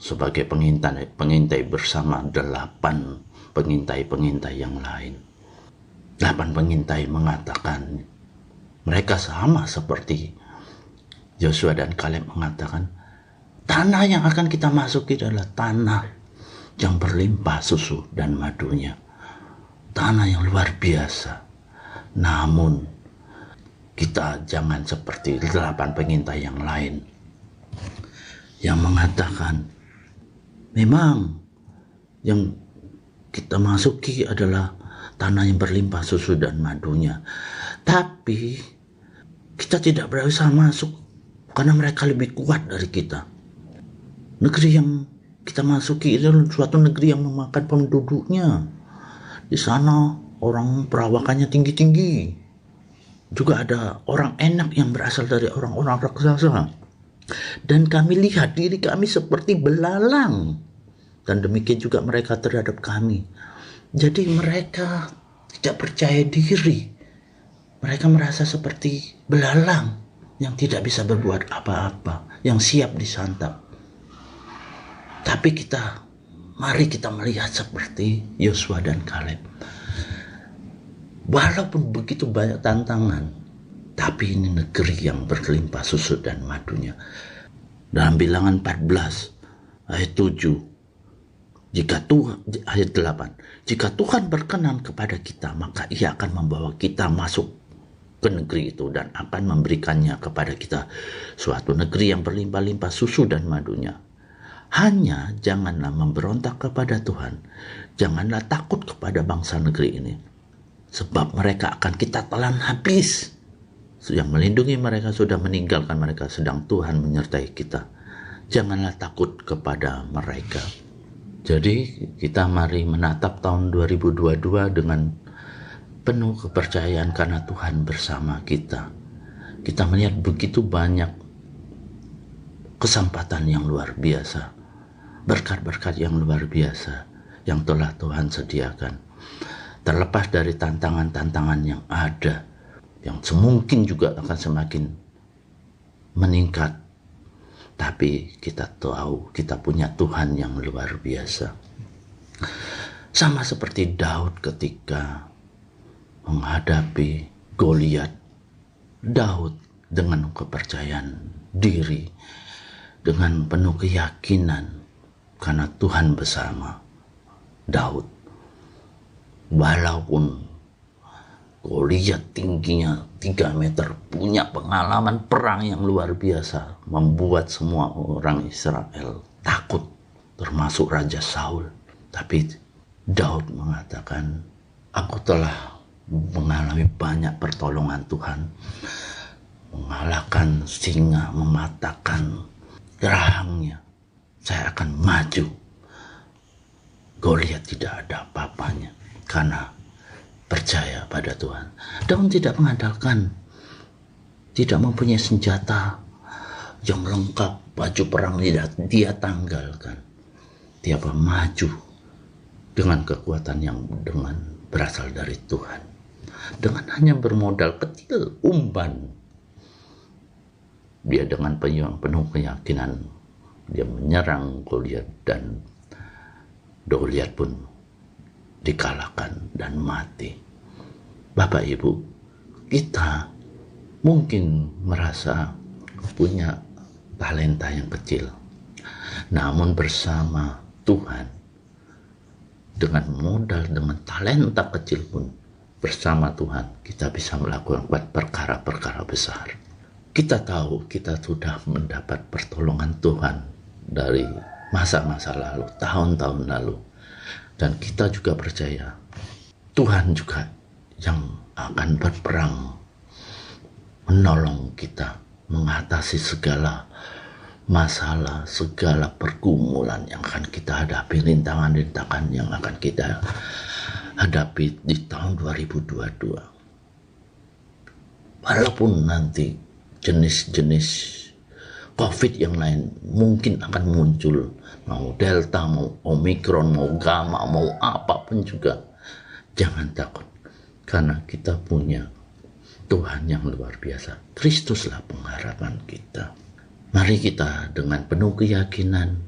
sebagai pengintai bersama 8 pengintai yang lain. 8 pengintai mengatakan, mereka sama seperti Yosua dan Kaleb mengatakan, tanah yang akan kita masuki adalah tanah yang berlimpah susu dan madunya. Tanah yang luar biasa. Namun, kita jangan seperti 8 pengintai yang lain yang mengatakan, memang yang kita masuki adalah tanah yang berlimpah susu dan madunya. Tapi kita tidak berusaha masuk karena mereka lebih kuat dari kita. Negeri yang kita masuki itu suatu negeri yang memakan penduduknya. Di sana orang perawakannya tinggi-tinggi. Juga ada orang enak yang berasal dari orang-orang raksasa. Dan kami lihat diri kami seperti belalang. Dan demikian juga mereka terhadap kami. Jadi mereka tidak percaya diri. Mereka merasa seperti belalang yang tidak bisa berbuat apa-apa, yang siap disantap. Tapi mari kita melihat seperti Yosua dan Kaleb. Walaupun begitu banyak tantangan, tapi ini negeri yang berlimpah susu dan madunya. Dalam Bilangan 14 ayat 7, ayat 8, jika Tuhan berkenan kepada kita, maka Ia akan membawa kita masuk ke negeri itu dan akan memberikannya kepada kita, suatu negeri yang berlimpah-limpah susu dan madunya. Hanya janganlah memberontak kepada Tuhan, janganlah takut kepada bangsa negeri ini, sebab mereka akan kita telan habis. Yang melindungi mereka sudah meninggalkan mereka, sedang Tuhan menyertai kita. Janganlah takut kepada mereka. Jadi kita mari menatap tahun 2022 dengan penuh kepercayaan karena Tuhan bersama kita. Kita melihat begitu banyak kesempatan yang luar biasa, berkat-berkat yang luar biasa yang telah Tuhan sediakan. Terlepas dari tantangan-tantangan yang ada, yang semungkin juga akan semakin meningkat, tapi kita tahu kita punya Tuhan yang luar biasa. Sama seperti Daud ketika menghadapi Goliat. Daud dengan kepercayaan diri, dengan penuh keyakinan karena Tuhan bersama Daud. Walaupun Goliat tingginya 3 meter, punya pengalaman perang yang luar biasa, membuat semua orang Israel takut, termasuk Raja Saul. Tapi Daud mengatakan, aku telah mengalami banyak pertolongan Tuhan, mengalahkan singa, mematahkan gerahangnya. Saya akan maju. Goliat tidak ada apa-apanya karena percaya pada Tuhan. Daud tidak mengandalkan, tidak mempunyai senjata yang lengkap, baju perang dia tanggalkan. Dia maju dengan kekuatan yang berasal dari Tuhan. Dengan hanya bermodal kecil, umban, dia dengan penuh keyakinan dia menyerang Goliat, dan Goliat pun dikalahkan dan mati. Bapak Ibu, kita mungkin merasa punya talenta yang kecil, namun bersama Tuhan, dengan modal, dengan talenta kecil pun, bersama Tuhan kita bisa melakukan perkara-perkara besar. Kita tahu kita sudah mendapat pertolongan Tuhan dari masa-masa lalu, tahun-tahun lalu. Dan kita juga percaya Tuhan juga yang akan berperang menolong kita mengatasi segala masalah, segala pergumulan yang akan kita hadapi, rintangan-rintangan yang akan kita hadapi di tahun 2022. Walaupun nanti jenis-jenis COVID yang lain mungkin akan muncul, mau Delta, mau Omikron, mau Gamma, mau apapun juga. Jangan takut, karena kita punya Tuhan yang luar biasa. Kristuslah pengharapan kita. Mari kita dengan penuh keyakinan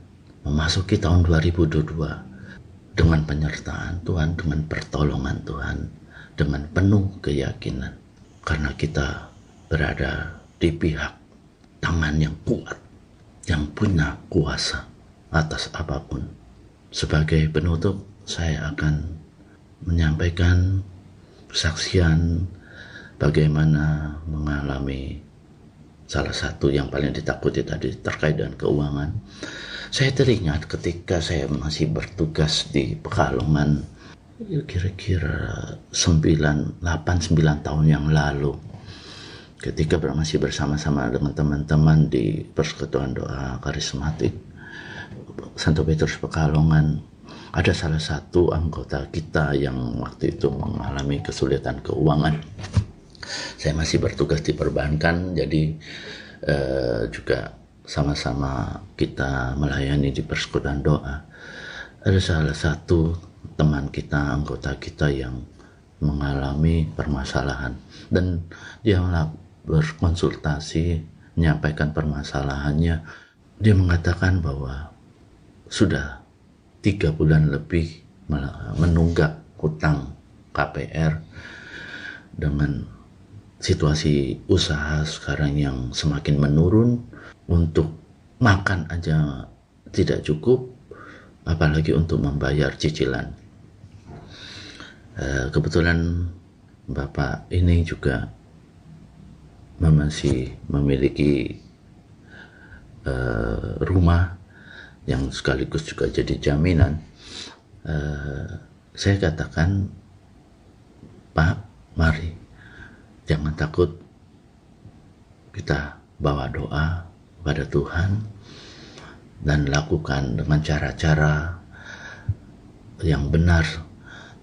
memasuki tahun 2022 dengan penyertaan Tuhan, dengan pertolongan Tuhan, dengan penuh keyakinan. Karena kita berada di pihak tangan yang kuat, yang punya kuasa atas apapun. Sebagai penutup, saya akan menyampaikan kesaksian bagaimana mengalami salah satu yang paling ditakuti tadi terkait dengan keuangan. Saya teringat ketika saya masih bertugas di Pekalongan, kira-kira 8-9 tahun yang lalu, ketika masih bersama-sama dengan teman-teman di Persekutuan Doa Karismatik Santo Petrus Pekalongan, ada salah satu anggota kita yang waktu itu mengalami kesulitan keuangan. Saya masih bertugas di perbankan, jadi juga sama-sama kita melayani di Persekutuan Doa. Ada salah satu teman kita, anggota kita yang mengalami permasalahan, dan dia berkonsultasi, menyampaikan permasalahannya. Dia mengatakan bahwa sudah 3 bulan lebih menunggak hutang KPR dengan situasi usaha sekarang yang semakin menurun. Untuk makan aja tidak cukup, apalagi untuk membayar cicilan. Kebetulan Bapak ini juga masih memiliki rumah yang sekaligus juga jadi jaminan. Saya katakan, Pak, mari jangan takut, kita bawa doa pada Tuhan dan lakukan dengan cara-cara yang benar.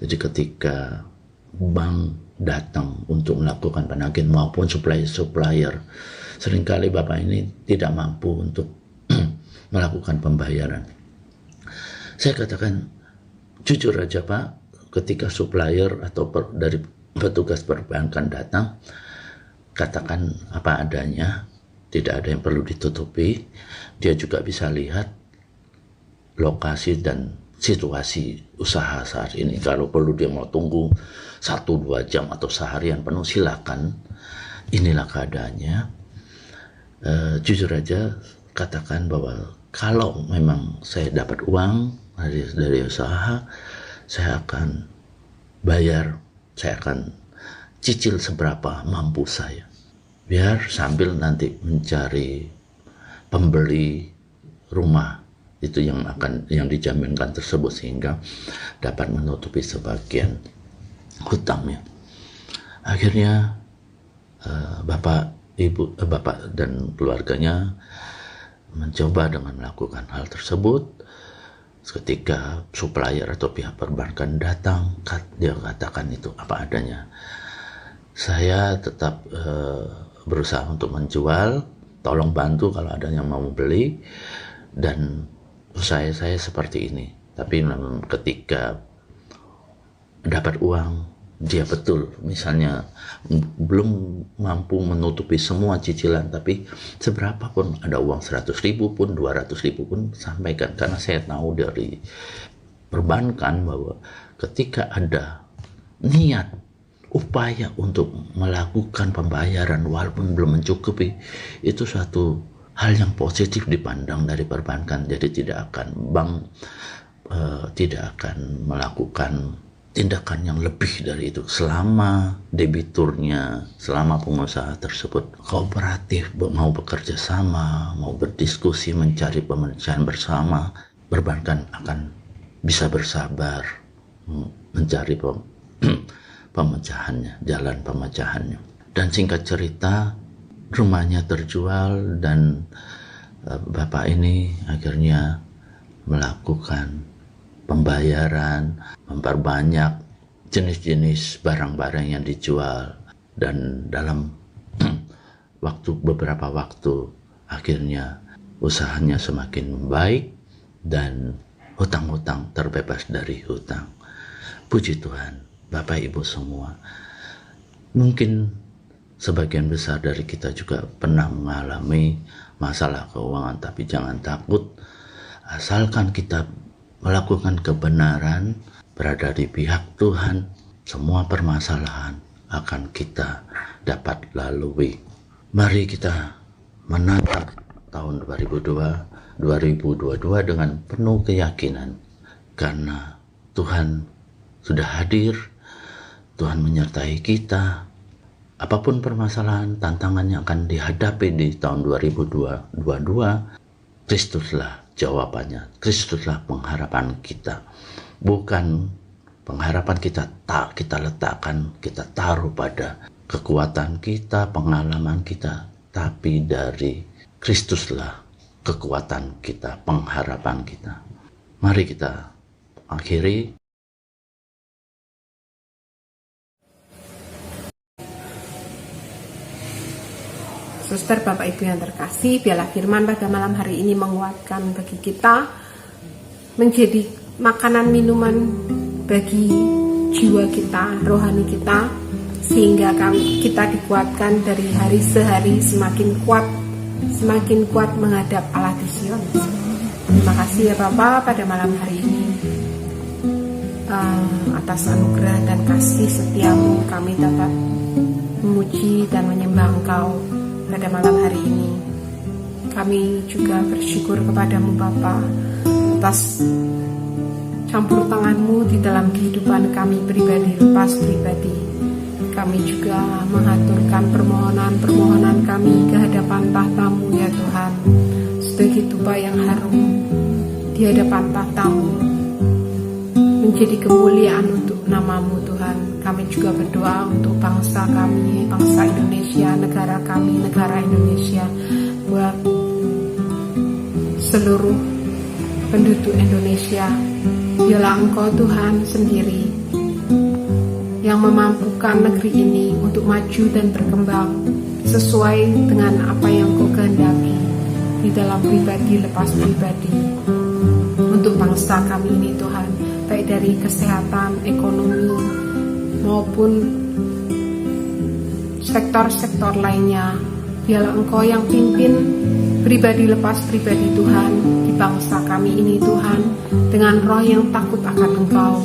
Jadi ketika bank datang untuk melakukan penagihan maupun supplier, seringkali Bapak ini tidak mampu untuk melakukan pembayaran. Saya katakan, jujur aja Pak, ketika supplier atau dari petugas perbankan datang, katakan apa adanya, tidak ada yang perlu ditutupi. Dia juga bisa lihat lokasi dan situasi usaha saat ini. Kalau perlu dia mau tunggu 1-2 jam atau seharian penuh, silakan. Inilah keadaannya. Jujur aja katakan bahwa kalau memang saya dapat uang dari usaha, saya akan bayar, saya akan cicil seberapa mampu saya, biar sambil nanti mencari pembeli rumah itu yang dijaminkan tersebut, sehingga dapat menutupi sebagian hutangnya. Akhirnya Bapak dan keluarganya mencoba dengan melakukan hal tersebut. Ketika supplier atau pihak perbankan datang, dia katakan itu apa adanya. Saya tetap berusaha untuk menjual, tolong bantu kalau ada yang mau beli, dan usaha saya seperti ini. Tapi ketika dapat uang, dia betul misalnya belum mampu menutupi semua cicilan, tapi seberapa pun, ada uang 100.000 pun, 200.000 pun sampaikan. Karena saya tahu dari perbankan bahwa ketika ada niat, upaya untuk melakukan pembayaran walaupun belum mencukupi, itu suatu hal yang positif dipandang dari perbankan. Jadi bank tidak akan melakukan tindakan yang lebih dari itu selama debiturnya, selama pengusaha tersebut kooperatif, mau bekerja sama, mau berdiskusi, mencari pemecahan bersama. Perbankan akan bisa bersabar mencari pemecahannya, jalan pemecahannya. Dan singkat cerita, rumahnya terjual dan Bapak ini akhirnya melakukan pembayaran, memperbanyak jenis-jenis barang-barang yang dijual, dan dalam beberapa waktu akhirnya usahanya semakin membaik dan hutang-hutang terbebas dari hutang. Puji Tuhan, Bapak Ibu semua. Mungkin sebagian besar dari kita juga pernah mengalami masalah keuangan, tapi jangan takut. Asalkan kita melakukan kebenaran, berada di pihak Tuhan, semua permasalahan akan kita dapat lalui. Mari kita menatap tahun 2022 dengan penuh keyakinan, karena Tuhan sudah hadir, Tuhan menyertai kita. Apapun permasalahan, tantangan yang akan dihadapi di tahun 2022, Kristuslah jawabannya, Kristuslah pengharapan kita. Bukan pengharapan kita letakkan, kita taruh pada kekuatan kita, pengalaman kita, tapi dari Kristuslah kekuatan kita, pengharapan kita. Mari kita akhiri. Suster, Bapak Ibu yang terkasih, biarlah firman pada malam hari ini menguatkan bagi kita, menjadi makanan minuman bagi jiwa kita, rohani kita, sehingga kita dikuatkan dari hari sehari semakin kuat menghadap Allah di Sion. Terima kasih ya Bapa pada malam hari ini, atas anugerah dan kasih setiamu kami dapat memuji dan menyembah Engkau. Pada malam hari ini kami juga bersyukur kepadamu Bapa atas campur tanganmu di dalam kehidupan kami pribadi, lepas pribadi. Kami juga mengaturkan permohonan kami ke hadapan tahta-Mu ya Tuhan, sebagai tuba yang harum di hadapan tahta-Mu, menjadi kemuliaan untuk nama-Mu Tuhan. Kami juga berdoa untuk bangsa kami, bangsa Indonesia, negara kami, negara Indonesia, buat seluruh penduduk Indonesia. Biarlah Engkau Tuhan sendiri yang memampukan negeri ini untuk maju dan berkembang sesuai dengan apa yang Kau kehendaki di dalam pribadi lepas pribadi untuk bangsa kami ini Tuhan, baik dari kesehatan, ekonomi, maupun sektor-sektor lainnya. Biarlah Engkau yang pimpin pribadi lepas pribadi Tuhan di bangsa kami ini Tuhan, dengan roh yang takut akan Engkau.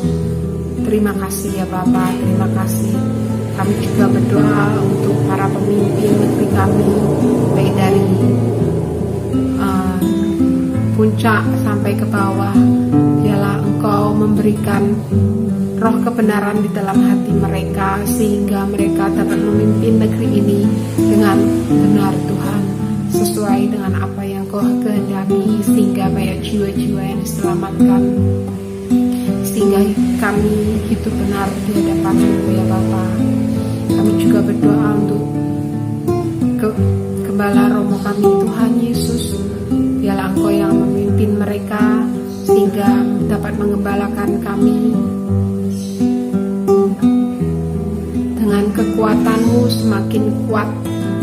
Terima kasih ya Bapa, terima kasih. Kami juga berdoa untuk para pemimpin negeri kami, baik dari puncak sampai ke bawah. Biarlah Engkau memberikan roh kebenaran di dalam hati mereka, sehingga mereka dapat memimpin negeri ini dengan benar Tuhan, sesuai dengan apa yang Kau kehendaki, sehingga banyak jiwa-jiwa yang diselamatkan, sehingga kami hidup benar di hadapan-Mu ya Bapa. Kami juga berdoa untuk Gembala Romo kami Tuhan Yesus. Biarlah Engkau yang memimpin mereka, sehingga dapat mengembalakan kami dengan kekuatan-Mu semakin kuat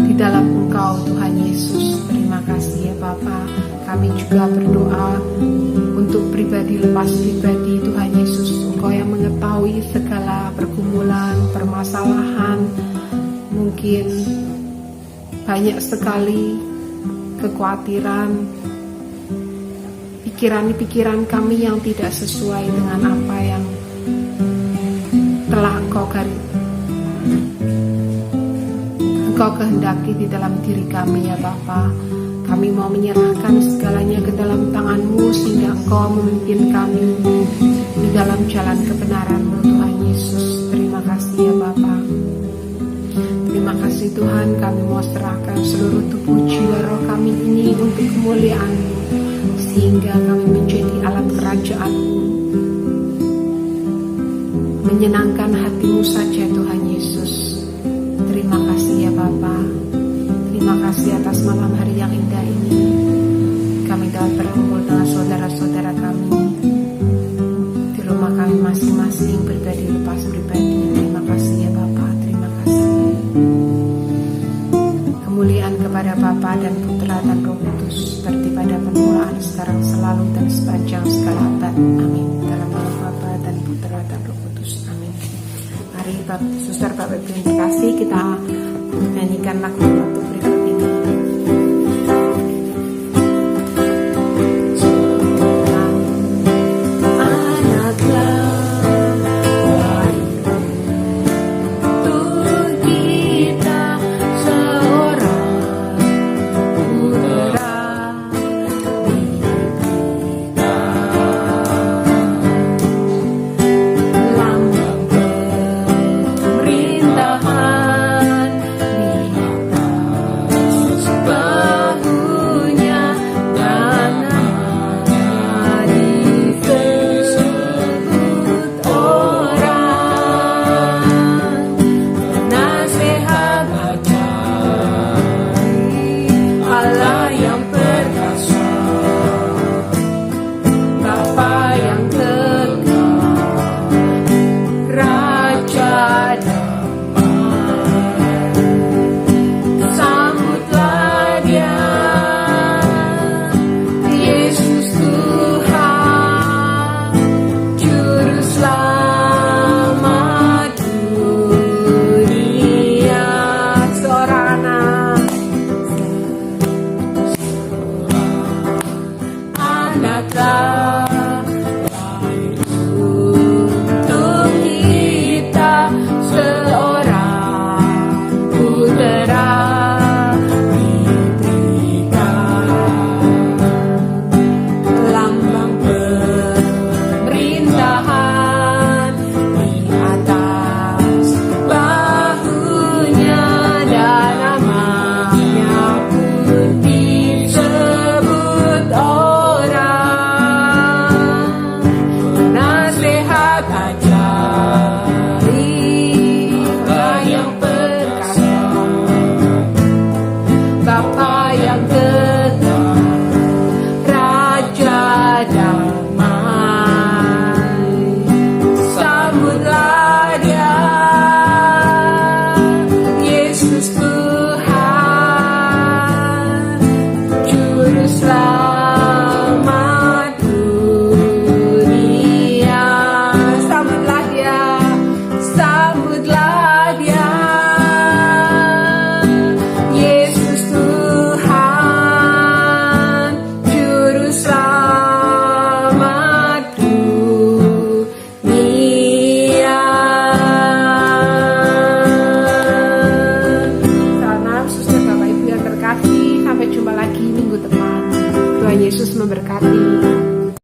di dalam Engkau Tuhan Yesus. Terima kasih ya Bapa. Kami juga berdoa untuk pribadi lepas pribadi Tuhan Yesus. Engkau yang mengetahui segala pergumulan, permasalahan, mungkin banyak sekali kekhawatiran, pikiran-pikiran kami yang tidak sesuai dengan apa yang telah Engkau kehendaki di dalam diri kami ya Bapa. Kami mau menyerahkan segalanya ke dalam tangan-Mu, sehingga Engkau memimpin kami di dalam jalan kebenaran-Mu Tuhan Yesus. Terima kasih ya Bapa. Terima kasih Tuhan, kami mau serahkan seluruh tubuh jiwa roh kami ini untuk kemuliaan-Mu, sehingga kami menjadi alat kerajaan-Mu, menyenangkan hati-Mu saja Tuhan Yesus. Terima kasih ya Bapa. Terima kasih atas malam hari yang indah ini. Kami dapat berkumpul dengan saudara-saudara kami di rumah kami masing-masing, pribadi lepas pribadi. Terima kasih ya Bapa. Terima kasih. Kemuliaan kemuliaan kepada Bapa dan Putra dan Roh Kudus, seperti pada permulaan, sekarang, selalu, dan sepanjang segala abad. Amin. Dalam nama Bapa dan Putra dan Roh Kudus. Amin. Mari Suster Bapak Ibu yang dikasih, kita nyanyikan lagu waktu berikut ini. Sampai jumpa lagi minggu depan. Tuhan Yesus memberkati.